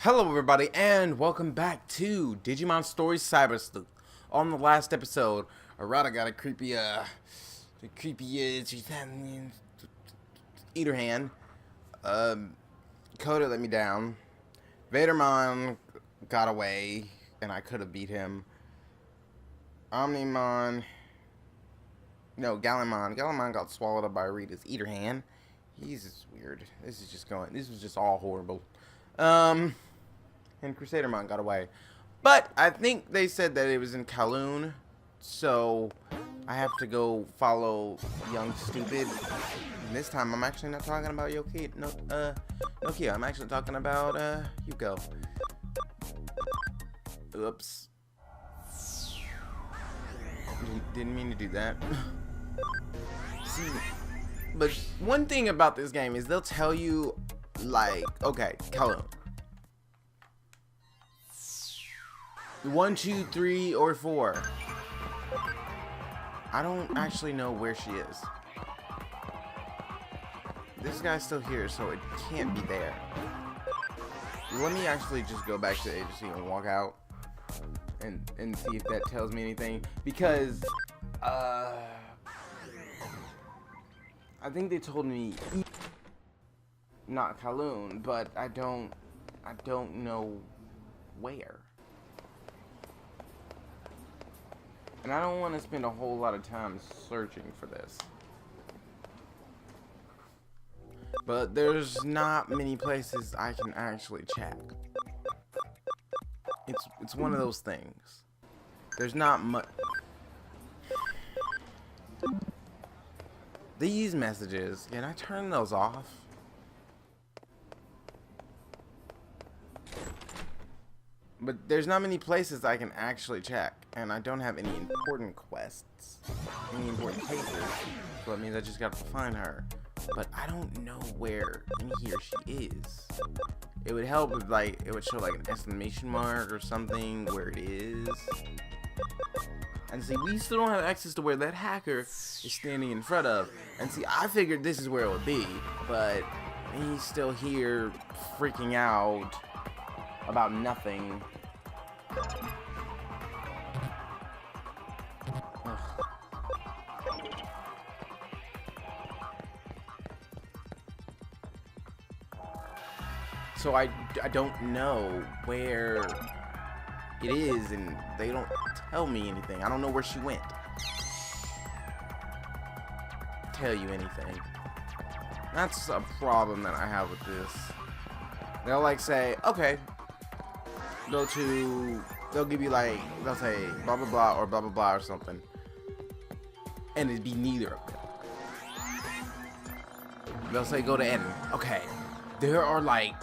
Hello everybody and welcome back to Digimon Stories CyberSleuth. On the last episode, Arata got a creepy eater hand. Coda let me down. Vadermon got away and I could have beat him. Omnimon, no, Gallimon got swallowed up by Rita's eater hand. He's just weird. This was just all horrible. And Crusadermon got away. But I think they said that it was in Kowloon, so I have to go follow Young Stupid. And this time I'm actually not talking about Nokia. I'm actually talking about Yuko. Oops. Didn't mean to do that. See, but one thing about this game is they'll tell you, like, okay, Kowloon. 1, 2, 3, or 4. I don't actually know where she is. This guy's still here, so it can't be there. Let me actually just go back to the agency and walk out and see if that tells me anything, because I think they told me not Kowloon, but I don't know where. And I don't want to spend a whole lot of time searching for this. But there's not many places I can actually check. It's one of those things. There's not much. These messages, can I turn those off? But there's not many places I can actually check, and I don't have any important quests, any important cases, so that means I just got to find her. But I don't know where in here she is. It would help if, like, it would show like an exclamation mark or something where it is. And see, we still don't have access to where that hacker is standing in front of. And see, I figured this is where it would be, but he's still here freaking out about nothing. Ugh. So I don't know where it is, and they don't tell me anything. I don't know where she went. Tell you anything. That's a problem that I have with this. They'll like say, okay, they'll give you like, they'll say blah blah blah or blah blah blah or something, and it'd be neither of them. They'll say go to Eden. Okay, there are like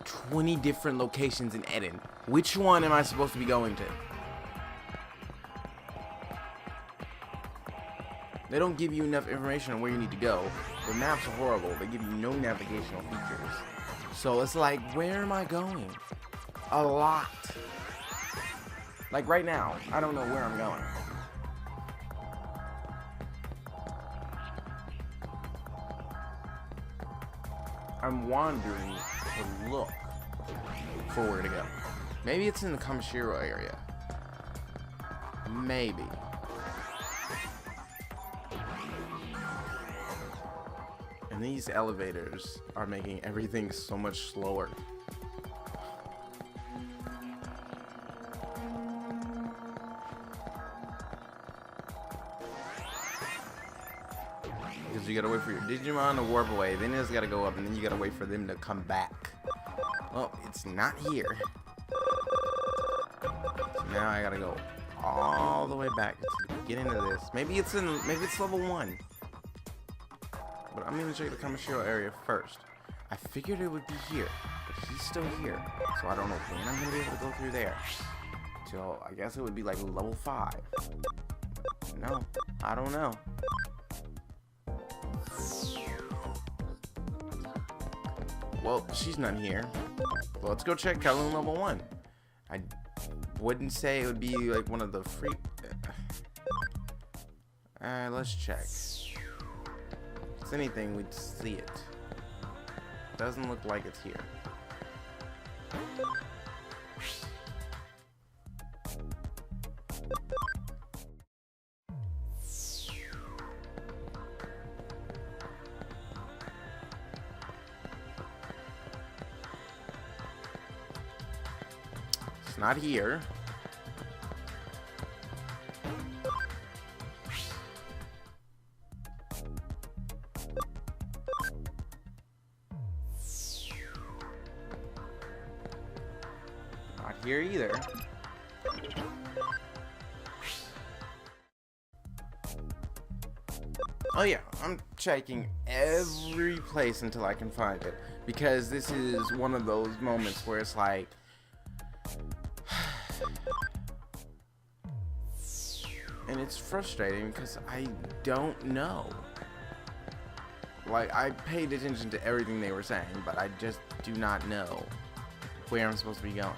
20 different locations in Eden. Which one am I supposed to be going to? They don't give you enough information on where you need to go. The maps are horrible. They give you no navigational features. So it's like, where am I going? A lot. Like right now, I don't know where I'm going. I'm wandering to look for where to go. Maybe it's in the Kamishiro area. Maybe. And these elevators are making everything so much slower. Because you gotta wait for your Digimon to warp away, then it's gotta go up, and then you gotta wait for them to come back. Well, it's not here. So now I gotta go all the way back to get into this. Maybe it's level 1. But I'm gonna check the Kamishiro area first. I figured it would be here, but he's still here. So I don't know when I'm gonna be able to go through there. So I guess it would be like level 5. No, I don't know. Well, she's not here. Well, let's go check Kowloon level 1. I wouldn't say it would be like one of the free. Let's check. If it's anything, we'd see it. Doesn't look like it's here. It's not here. Not here either. Oh yeah, I'm checking every place until I can find it, because this is one of those moments where it's like, and it's frustrating because I don't know. Like, I paid attention to everything they were saying, but I just do not know where I'm supposed to be going.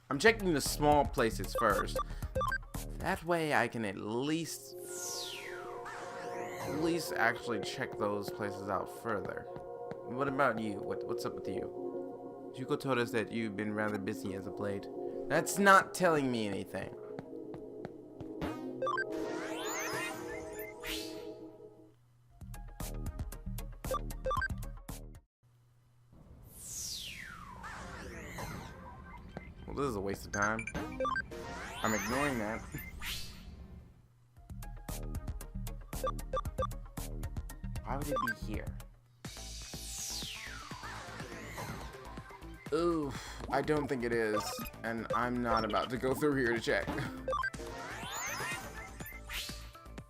I'm checking the small places first. That way I can at least actually check those places out further. What about you? What's up with you? Yuko told us that you've been rather busy as of late. That's not telling me anything. Well, this is a waste of time. I'm ignoring that. Why would it be here? Ooh, I don't think it is, and I'm not about to go through here to check.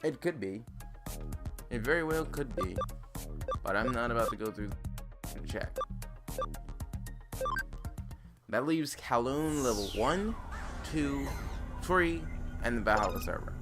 It could be. It very well could be, but I'm not about to go through to check. That leaves Kowloon level 1, 2, 3, and the Valhalla server.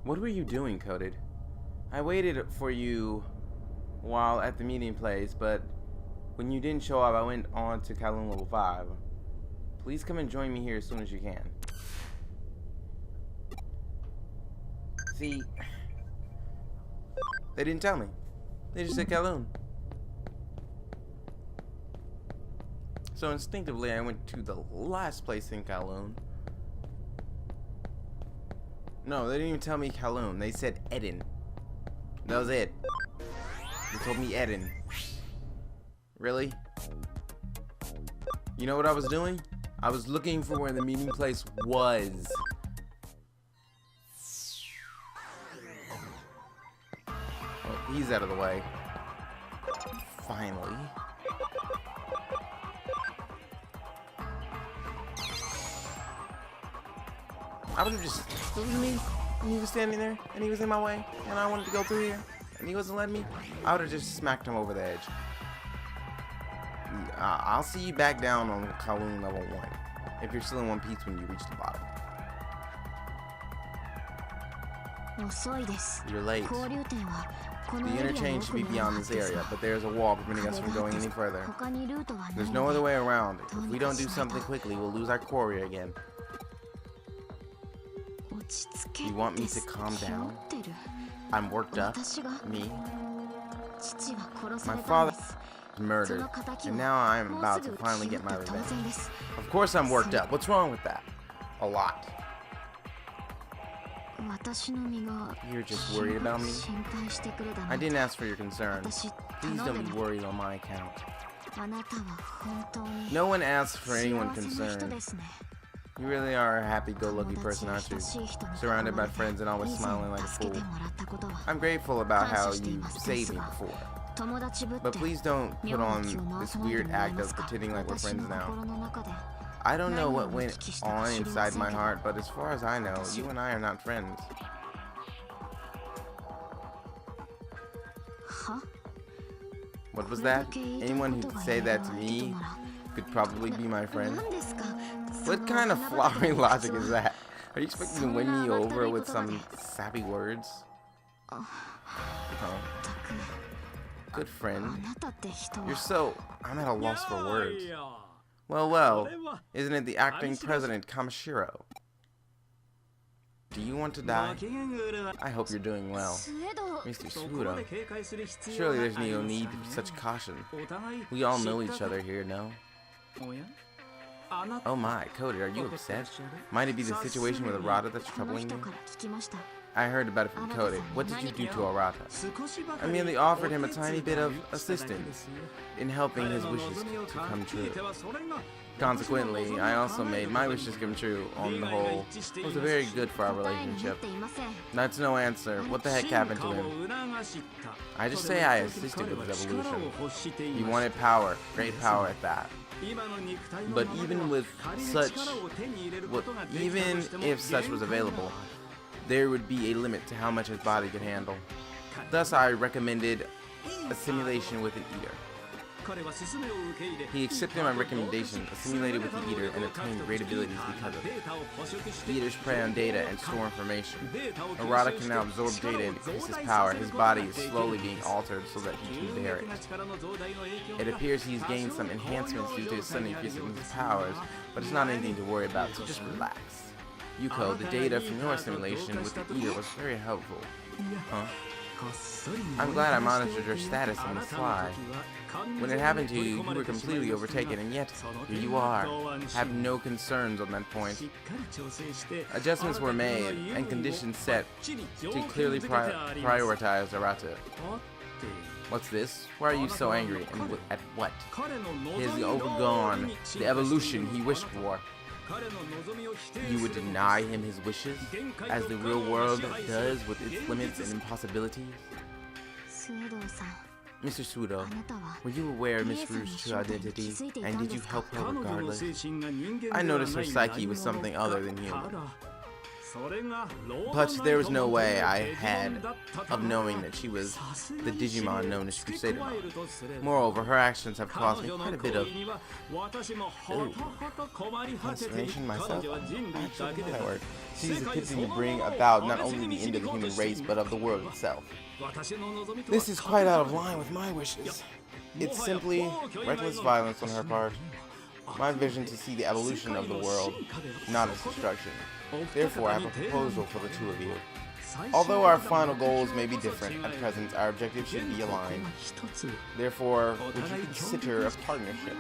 What were you doing, Coded? I waited for you while at the meeting place, but when you didn't show up, I went on to Kowloon level 5. Please come and join me here as soon as you can. See, they didn't tell me. They just said Kowloon. So instinctively, I went to the last place in Kowloon. No, they didn't even tell me Kowloon. They said Eden. That was it. They told me Eden. Really? You know what I was doing? I was looking for where the meeting place was. Well, he's out of the way. Finally. I would have just, it was me, and he was standing there, and he was in my way, and I wanted to go through here, and he wasn't letting me. I would have just smacked him over the edge. I'll see you back down on Kowloon level 1, if you're still in one piece when you reach the bottom. You're late. The interchange should be beyond this area, but there's a wall preventing us from going any further. There's no other way around. If we don't do something quickly, we'll lose our quarry again. You want me to calm down? I'm worked up. Me? My father was murdered, and now I'm about to finally get my revenge. Of course I'm worked up. What's wrong with that? A lot. You're just worried about me? I didn't ask for your concern. Please don't be worried on my account. No one asked for anyone concerned. You really are a happy-go-lucky person, aren't you? Surrounded by friends and always smiling like a fool. I'm grateful about how you saved me before. But please don't put on this weird act of pretending like we're friends now. I don't know what went on inside my heart, but as far as I know, you and I are not friends. What was that? Anyone who could say that to me could probably be my friend. What kind of flowery logic is that? Are you expecting to win me over with some sappy words? Huh? Good friend. You're so... I'm at a loss for words. Well, isn't it the acting president Kamashiro? Do you want to die? I hope you're doing well. Mr. Sudo. Surely there's no need for such caution. We all know each other here, no? Oh my, Cody, are you upset? Might it be the situation with Arata that's troubling you? I heard about it from Cody. What did you do to Arata? I merely offered him a tiny bit of assistance in helping his wishes to come true. Consequently, I also made my wishes come true. On the whole, it was very good for our relationship. That's no answer. What the heck happened to him? I just say I assisted with his evolution. He wanted power, great power at that. But even with such, even if such was available, there would be a limit to how much his body could handle. Thus, I recommended a simulation with an eater. He accepted my recommendation, assimilated with the eater, and obtained great abilities because of it. Eaters prey on data and store information. Arata can now absorb data and increase his power. His body is slowly being altered so that he can bear it. It appears he's gained some enhancements due to his sudden increase in his powers, but it's not anything to worry about, so just relax. Yuko, the data from your simulation with the eater was very helpful. Huh? I'm glad I monitored your status on the fly. When it happened to you, you were completely overtaken, and yet, here you are. Have no concerns on that point. Adjustments were made, and conditions set to clearly prioritize Arata. What's this? Why are you so angry, and at what? He has overgone the evolution he wished for. You would deny him his wishes, as the real world does with its limits and impossibilities? Mr. Sudo, were you aware of Miss Rue's true identity, and did you help her regardless? I noticed her psyche was something other than human. But there was no way I had of knowing that she was the Digimon known as Crusadermon. Moreover, her actions have caused me quite a bit of consternation myself. Actually, that word. She's attempting to bring about not only the end of the human race, but of the world itself. This is quite out of line with my wishes. It's simply reckless violence on her part. My vision to see the evolution of the world, not its destruction. Therefore, I have a proposal for the two of you. Although our final goals may be different, at present our objectives should be aligned. Therefore, would you consider a partnership?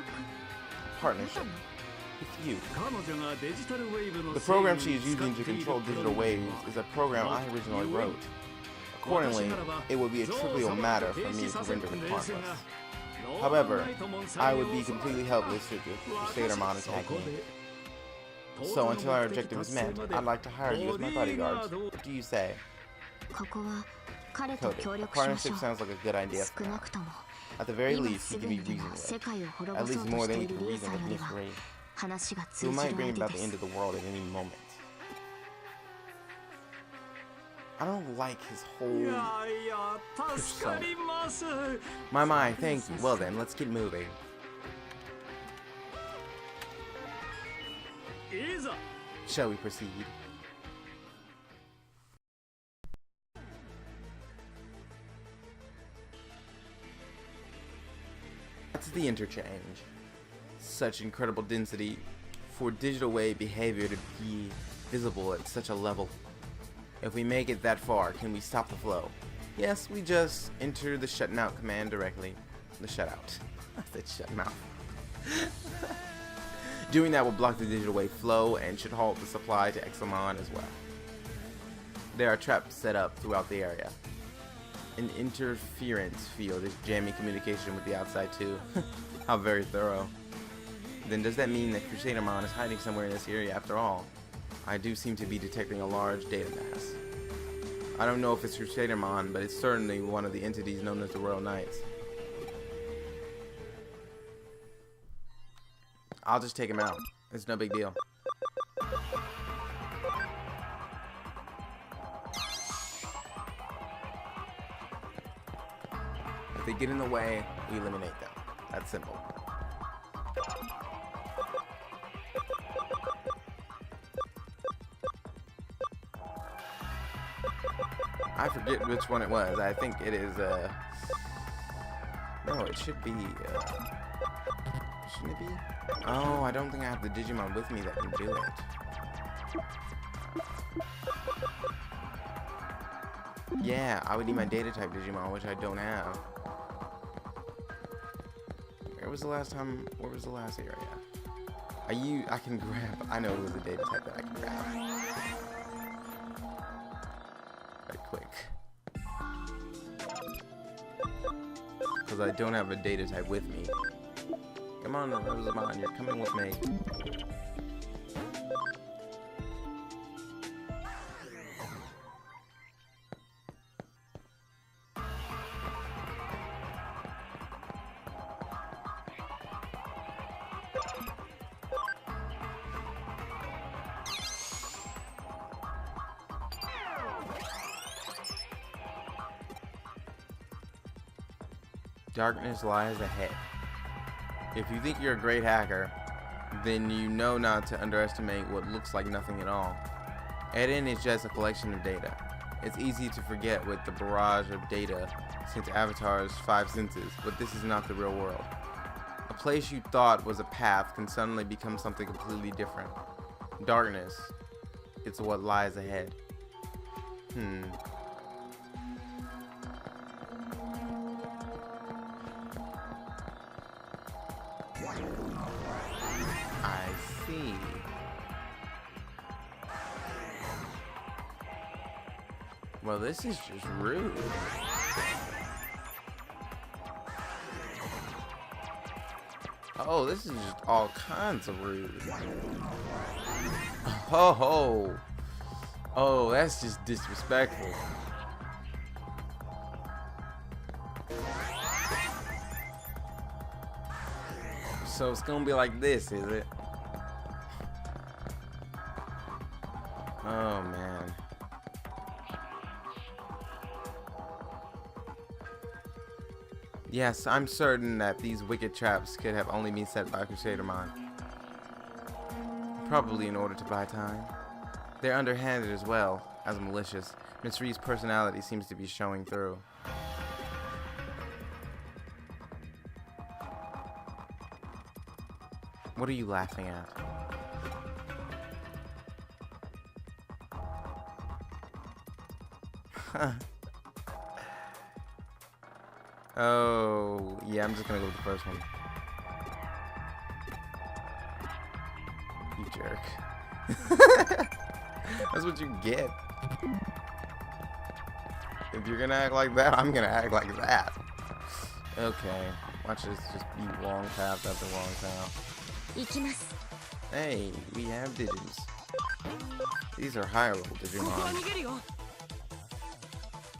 With you. The program she is using to control digital waves is a program I originally wrote. Accordingly, it would be a trivial matter for me to render it harmless. However, I would be completely helpless should the Crusadermon attack me. So until our objective is met, I'd like to hire you as my bodyguards. What do you say? Cody, a partnership sounds like a good idea for now. At the very least, he can be reasoned with. At least more than we can reason with Miss Ray, who might bring about the end of the world at any moment. I don't like his whole persona. My, thank you. Well then, let's get moving. Shall we proceed? That's the interchange. Such incredible density for digital wave behavior to be visible at such a level. If we make it that far, can we stop the flow? Yes, we just enter the shutting out command directly. The shutout. I said shutting out. Doing that will block the digital wave flow and should halt the supply to Exomon as well. There are traps set up throughout the area. An interference field is jamming communication with the outside too. How very thorough. Then does that mean that Crusadermon is hiding somewhere in this area after all? I do seem to be detecting a large data mass. I don't know if it's Crusadermon, but it's certainly one of the entities known as the Royal Knights. I'll just take him out. It's no big deal. If they get in the way, we eliminate them. That's simple. I forget which one it was. I think it is, no, it should be, shouldn't it be? Oh, I don't think I have the Digimon with me that can do it. Yeah, I would need my data type Digimon, which I don't have. Where was the last area? I can grab, I know it was a data type that I can grab. Right quick. Because I don't have a data type with me. Come on, Rosamond, you're coming with me. Darkness lies ahead. If you think you're a great hacker, then you know not to underestimate what looks like nothing at all. Eden is just a collection of data. It's easy to forget with the barrage of data since Avatar's 5 senses, but this is not the real world. A place you thought was a path can suddenly become something completely different. Darkness, it's what lies ahead. I see. Well, this is just rude. Oh, this is just all kinds of rude. Oh, that's just disrespectful. So it's gonna be like this, is it? Oh man. Yes, I'm certain that these wicked traps could have only been set by Crusadermon. Probably in order to buy time. They're underhanded as well as malicious. Miss Ree's personality seems to be showing through. What are you laughing at? Oh, yeah, I'm just gonna go with the first one. You jerk. That's what you get. If you're gonna act like that, I'm gonna act like that. Okay, watch this just be long path after long path. Hey, we have Digims. These are higher level Digimon.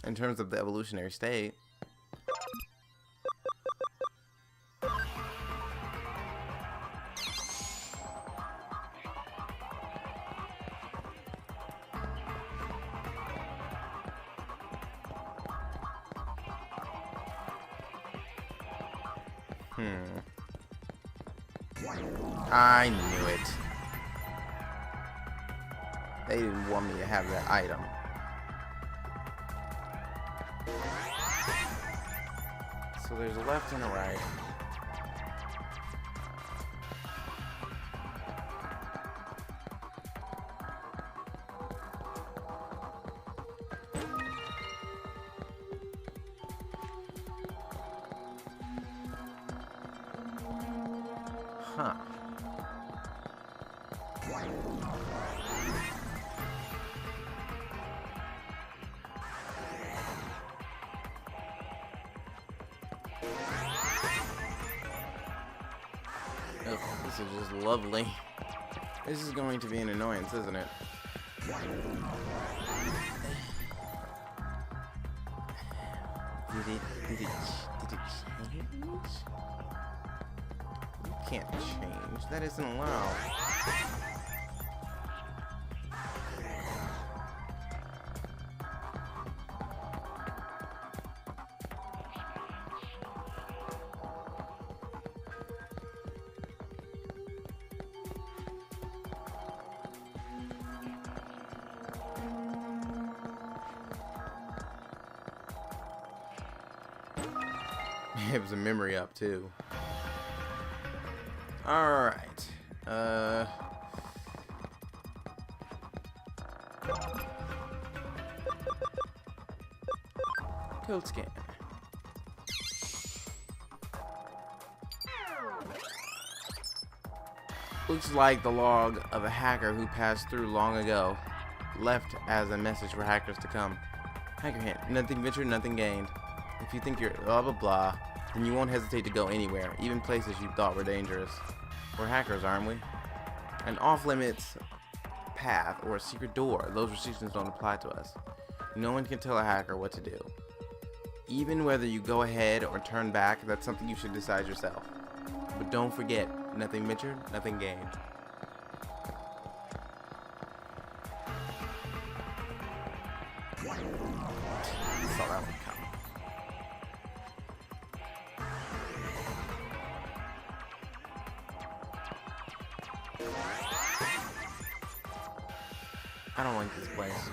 In terms of the evolutionary state. I knew it. They didn't want me to have that item. So there's a left and a right. Huh. Oh, this is just lovely. This is going to be an annoyance, isn't it? Did it change? can't change. That isn't allowed. It was a memory up too. Alright. Code scan. Looks like the log of a hacker who passed through long ago, left as a message for hackers to come. Hacker hint. Nothing ventured, nothing gained. If you think you're blah blah blah, then you won't hesitate to go anywhere, even places you thought were dangerous. We're hackers, aren't we? An off-limits path or a secret door, those restrictions don't apply to us. No one can tell a hacker what to do. Even whether you go ahead or turn back, that's something you should decide yourself. But don't forget, nothing ventured, nothing gained. I saw that one coming. I don't like this place.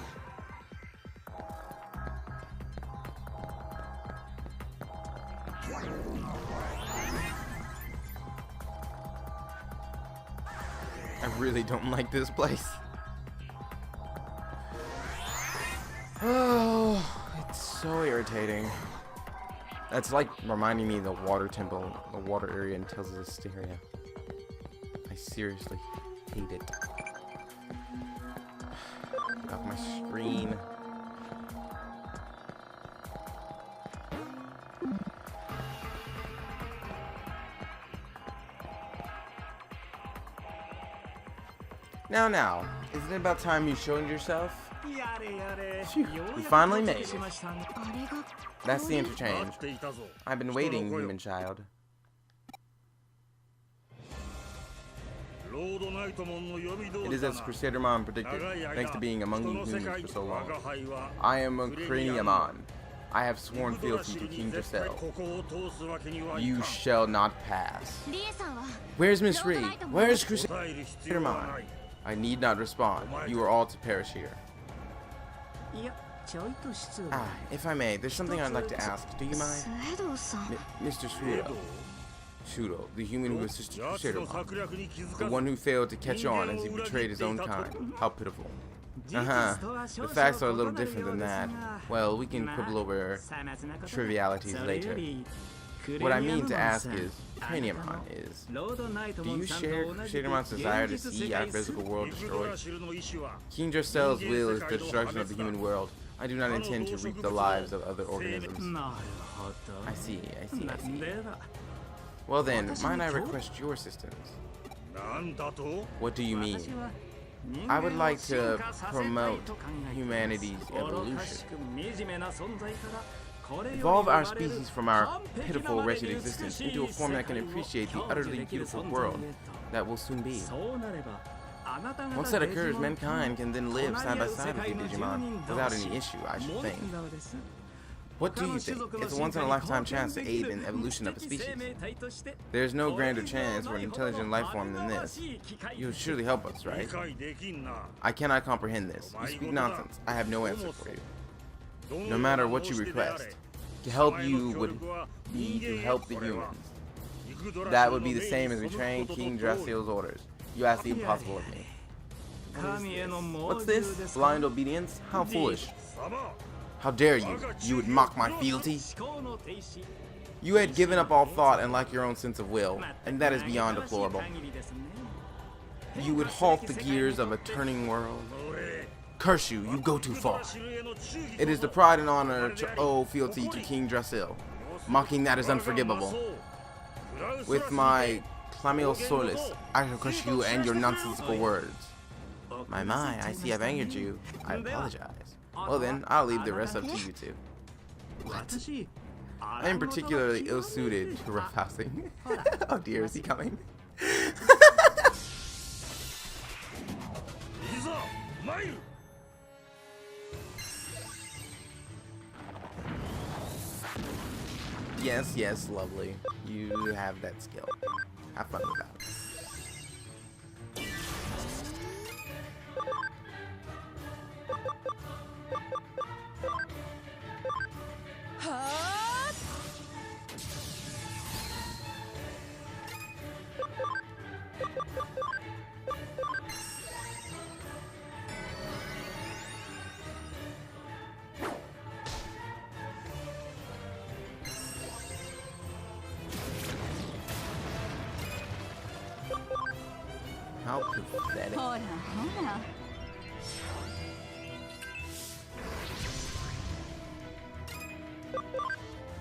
I really don't like this place. Oh, it's so irritating. That's like reminding me of the water temple, the water area in Tales of Hysteria. I seriously hate it. Get off my screen. Now, isn't it about time you showed yourself? Phew, we finally made it. That's the interchange. I've been waiting, human child. It is as Crusadermon predicted, thanks to being among you humans for so long. I am a Craniamon. I have sworn fealty to King Dracel. You shall not pass. Where's Miss Reed? Where's Crusadermon? I need not respond. You are all to perish here. If I may, there's something I'd like to ask. Do you mind? Mr. Shudo, the human who assisted Crusadermon. The one who failed to catch on as he betrayed his own kind. How pitiful. The facts are a little different than that. Well, we can quibble over trivialities later. What I mean to ask is, Craniamon is, do you share Crusadermon's desire to see our physical world destroyed? King Dracel's will is the destruction of the human world. I do not intend to reap the lives of other organisms. I see. Well then, might I request your assistance? What do you mean? I would like to promote humanity's evolution. Evolve our species from our pitiful, wretched existence into a form that can appreciate the utterly beautiful world that will soon be. Once that occurs, mankind can then live side by side with the Digimon without any issue, I should think. What do you think? It's a once-in-a-lifetime chance to aid in the evolution of a species. There's no grander chance for an intelligent life form than this. You would surely help us, right? I cannot comprehend this. You speak nonsense. I have no answer for you. No matter what you request, to help you would be to help the humans. That would be the same as betraying King Draciel's orders. You ask the impossible of me. What's this? Blind obedience? How foolish. How dare you? You would mock my fealty? You had given up all thought and lack your own sense of will, and that is beyond deplorable. You would halt the gears of a turning world? Curse you, you go too far. It is the pride and honor to owe fealty to King Dracel. Mocking that is unforgivable. With my Clamiel Solis, I shall crush you and your nonsensical words. My, I see I've angered you. I apologize. Well then, I'll leave the rest up to you two. What? I am particularly ill-suited to roughhousing. Oh dear, is he coming? Yes, yes, lovely. You have that skill. Have fun with that. How pathetic.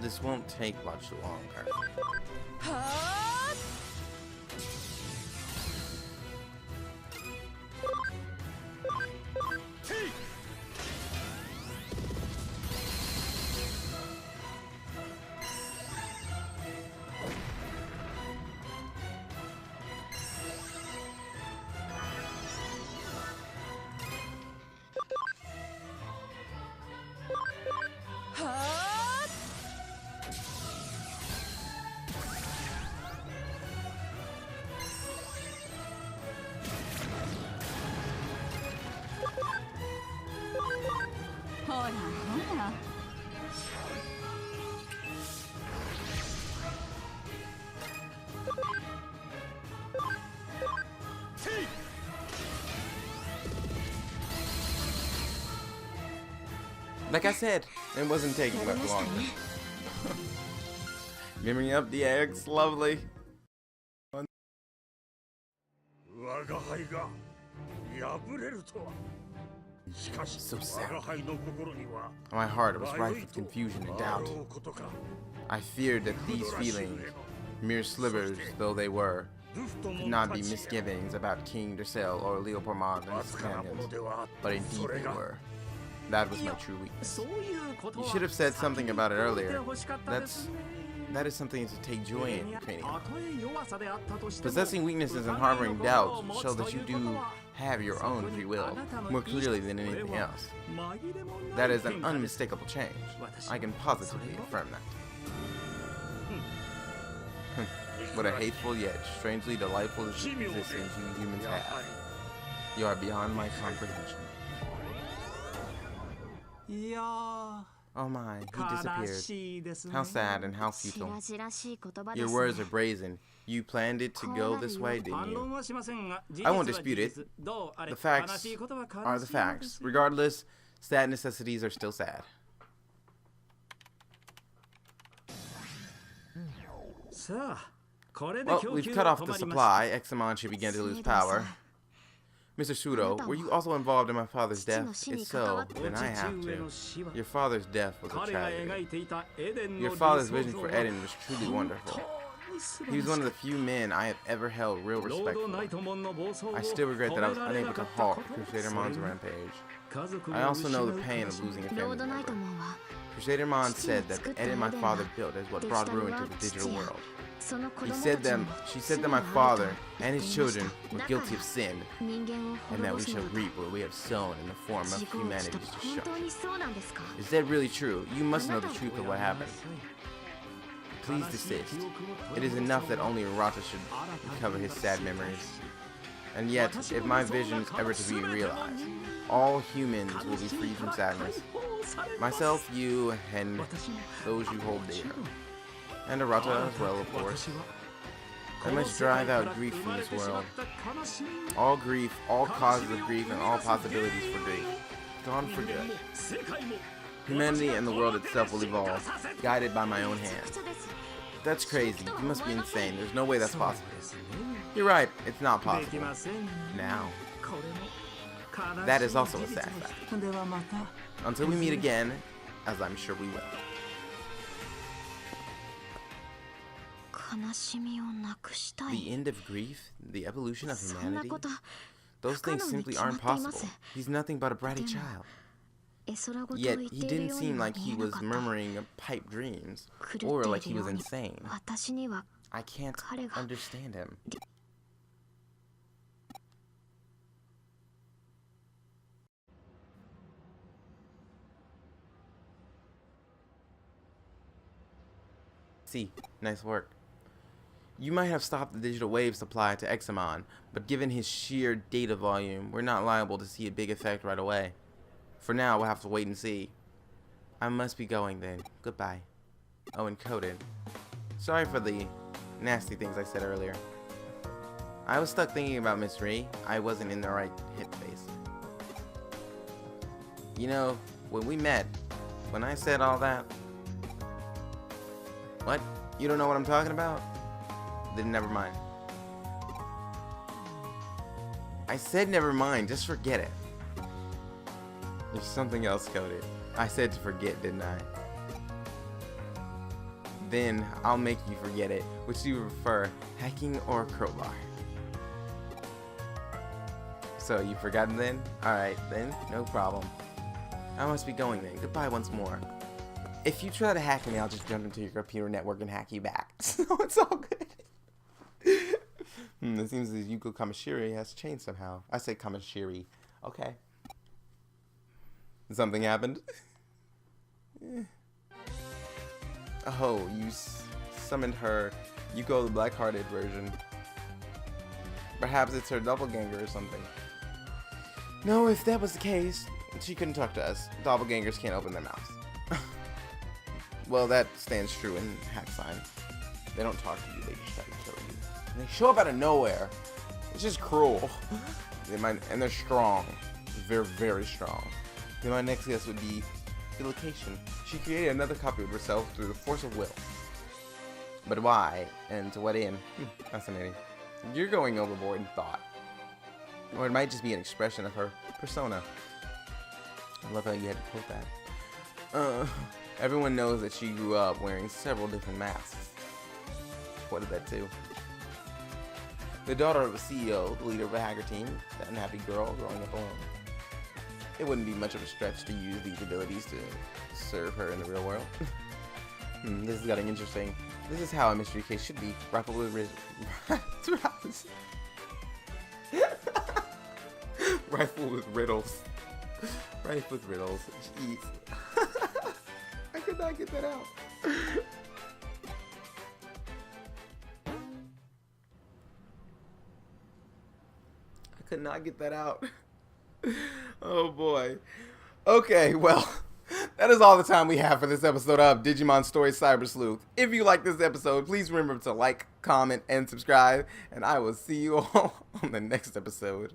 This won't take much longer. Like I said, it wasn't taking much longer. Giving up the eggs, lovely. So sad. My heart was rife with confusion and doubt. I feared that these feelings, mere slivers though they were, could not be misgivings about King Durcell or Leopoldmon and his companions, but indeed they were. That was my true weakness. You should have said something about it earlier. That is something to take joy in, Ukrainian. Possessing weaknesses and harboring doubts show that you do have your own free will, more clearly than anything else. That is an unmistakable change. I can positively affirm that. What a hateful yet strangely delightful existence you humans have. You are beyond my comprehension. Oh my, he disappeared. How sad and how futile. Your words are brazen. You planned it to go this way, didn't you? I won't dispute it. The facts are the facts. Regardless, sad necessities are still sad. Well, we've cut off the supply. Examon should begin to lose power. Mr. Sudo, were you also involved in my father's death? If so, then I have to. Your father's death was a tragedy. Your father's vision for Eden was truly wonderful. He was one of the few men I have ever held real respect for. I still regret that I was unable to halt Crusadermon's rampage. I also know the pain of losing a family member. Crusadermon said that the Eden my father built is what brought ruin to the digital world. She said that my father and his children were guilty of sin, and that we shall reap what we have sown in the form of humanity's destruction. Is that really true? You must know the truth of what happened. Please desist. It is enough that only Arata should recover his sad memories. And yet, if my vision is ever to be realized, all humans will be freed from sadness. Myself, you, and those you hold dear. And Arata as well, of course. I must drive out grief from this world. All grief, all causes of grief, and all possibilities for grief. Gone for good. Humanity and the world itself will evolve, guided by my own hand. That's crazy. You must be insane. There's no way that's possible. You're right. It's not possible. Now. That is also a sad fact. Until we meet again, as I'm sure we will. The end of grief? The evolution of humanity? Those things simply aren't possible. He's nothing but a bratty child. Yet, he didn't seem like he was murmuring pipe dreams, or like he was insane. I can't understand him. see. Nice work. You might have stopped the digital wave supply to Examon, but given his sheer data volume, we're not liable to see a big effect right away. For now, we'll have to wait and see. I must be going then. Goodbye. Oh, encoded. Sorry for the nasty things I said earlier. I was stuck thinking about Miss Ree. I wasn't in the right headspace. You know, when we met, when I said all that... What? You don't know what I'm talking about? Then never mind. I said never mind, just forget it. There's something else coded. I said to forget, didn't I? Then I'll make you forget it. Which do you prefer, hacking or crowbar? So you've forgotten then? Alright then, no problem. I must be going then. Goodbye once more. If you try to hack me, I'll just jump into your computer network and hack you back. So it's all good. It seems that Yuko Kamishiri has changed somehow. I say Kamishiri. Okay. Something happened. Oh, you summoned her. Yuko, the black-hearted version. Perhaps it's her doppelganger or something. No, if that was the case, she couldn't talk to us. Doppelgangers can't open their mouths. Well, that stands true in hack sign. They don't talk to you, they just try to kill you. And they show up out of nowhere. It's just cruel. And they're strong. They're very strong. Then my next guess would be the location. She created another copy of herself through the force of will. But why? And to what end? Fascinating. You're going overboard in thought. Or it might just be an expression of her persona. I love how you had to quote that. Everyone knows that she grew up wearing several different masks. What did that do? The daughter of a CEO, the leader of a hacker team, that unhappy girl growing up alone. It wouldn't be much of a stretch to use these abilities to serve her in the real world. This is getting interesting. This is how a mystery case should be. Rifle with riddles. Rifle with riddles. Rifle with riddles. Jeez. I could not get that out. I could not get that out. Oh boy. Okay, well, that is all the time we have for this episode of Digimon Story CyberSleuth. If you like this episode, please remember to like, comment, and subscribe, and I will see you all on the next episode.